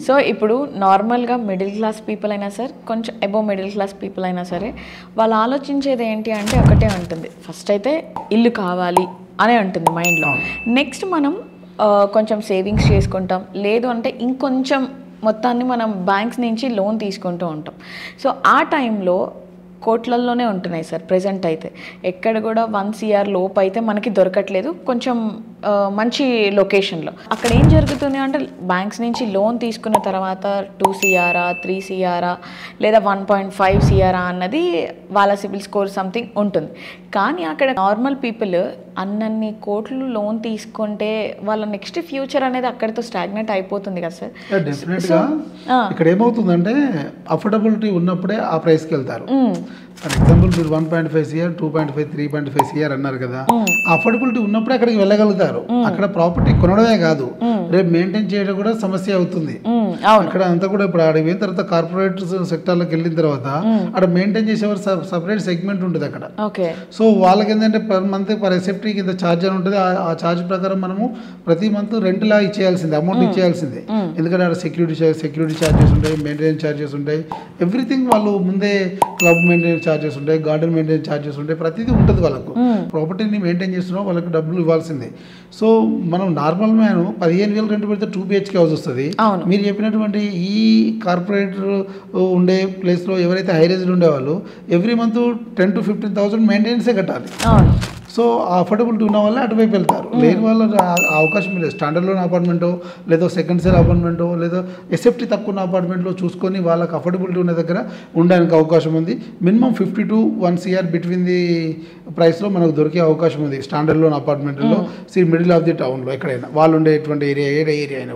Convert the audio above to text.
So ఇప్పుడు నార్మల్గా middle class people అయినా సరే కొంచెం అబోవ్ మిడిల్ క్లాస్ పీపుల్ అయినా సరే వాళ్ళు ఆలోచించేది ఏంటి అంటే ఒకటే ఉంటుంది, ఫస్ట్ అయితే ఇల్లు కావాలి అనే ఉంటుంది మైండ్లో. నెక్స్ట్ మనం కొంచెం సేవింగ్స్ చేసుకుంటాం, లేదు అంటే ఇంకొంచెం మొత్తాన్ని మనం బ్యాంక్స్ నుంచి లోన్ తీసుకుంటూ ఉంటాం. సో ఆ టైంలో కోట్లల్లోనే ఉంటున్నాయి సార్ ప్రెజెంట్ అయితే. ఎక్కడ కూడా 1 CR లోపు అయితే మనకి దొరకట్లేదు కొంచెం మంచి లొకేషన్లో. అక్కడ ఏం జరుగుతుంది అంటే బ్యాంక్స్ నుంచి లోన్ తీసుకున్న తర్వాత 2 CR 3 CR లేదా 1.5 CR అన్నది వాళ్ళ సిబిల్ స్కోర్ సంథింగ్ ఉంటుంది. కానీ అక్కడ నార్మల్ పీపుల్ అన్నన్ని కోట్లు లోన్ తీసుకుంటే వాళ్ళ నెక్స్ట్ ఫ్యూచర్ అనేది అక్కడితో స్టాగ్నెట్ అయిపోతుంది కదా సార్. డెఫినెట్గా ఇక్కడ ఏమవుతుందంటే అఫోర్డబిలిటీ ఉన్నప్పుడే ఆ ప్రైస్కి వెళ్తారు. ఫర్ ఎగ్జాంపుల్ మీరు 1.5 CR 2.5 3.5 CR అన్నారు కదా, అఫోర్డబిలిటీ ఉన్నప్పుడే అక్కడికి వెళ్ళగలుగుతారు. అక్కడ ప్రాపర్టీ కొనడమే కాదు, రేపు మెయింటైన్ చేయడం కూడా సమస్య అవుతుంది. అక్కడ అంతా కూడా ఇప్పుడు ఆడ పోయిన తర్వాత కార్పొరేట్ సెక్టార్లోకి వెళ్ళిన తర్వాత అక్కడ మెయింటైన్ చేసేవారు సపరేట్ సెగ్మెంట్ ఉంటుంది అక్కడ. సో వాళ్ళకి ఏంటంటే పర్ మంత్ పర్ ఎసెప్టీ కింద ఛార్జ్ అని ఉంటుంది. ఆ ఛార్జ్ ప్రకారం మనము ప్రతి మంత్ రెంట్ లా ఇచ్చేయాల్సిందే, అమౌంట్ ఇచ్చేయాల్సిందే. ఎందుకంటే అక్కడ సెక్యూరిటీ ఛార్జెస్ ఉంటాయి, మెయింటెనెన్స్ ఛార్జెస్ ఉంటాయి, ఎవ్రీథింగ్ వాళ్ళు ముందే క్లబ్ మెయింటెనెన్స్ ఛార్జెస్ ఉంటాయి, గార్డెన్ మెయింటెనెన్స్ ఛార్జెస్ ఉంటాయి, ప్రతిదీ ఉంటుంది వాళ్ళకు. ప్రాపర్టీని మెయింటైన్ చేస్తున్నాం వాళ్ళకి డబ్బులు ఇవ్వాల్సిందే. సో మనం నార్మల్ మ్యాన్ 15,000 రెంట్ పెడితే 2 BHK హౌస్ వస్తుంది. మీరు చెప్పినటువంటి ఈ కార్పొరేట్ ఉండే ప్లేస్లో ఎవరైతే హై రేంజ్ ఉండేవాళ్ళు ఎవ్రీ మంత్ 10,000 to 15,000 మెయింటెనెన్సే కట్టాలి. సో ఆ అఫోర్డబిలిటీ ఉన్న వాళ్ళే అటువైపు వెళ్తారు, లేని వాళ్ళు అవకాశం లేదు. స్టాండర్డ్ అపార్ట్మెంటో లేదా సెకండ్ సేల్ అపార్ట్మెంటో లేదా ఎసెప్టీ తక్కువ ఉన్న అపార్ట్మెంట్లో చూసుకొని వాళ్ళకి అఫోర్డబిలిటీ ఉన్న దగ్గర ఉండడానికి అవకాశం ఉంది. Minimum 50 to 1 CR between the ప్రైస్లో మనకు దొరికే అవకాశం ఉంది స్టాండర్డ్ లోన్ అపార్ట్మెంట్లో, మిడిల్ ఆఫ్ ది టౌన్లో ఎక్కడైనా వాళ్ళు ఉండేటువంటి ఏరియా అయినా.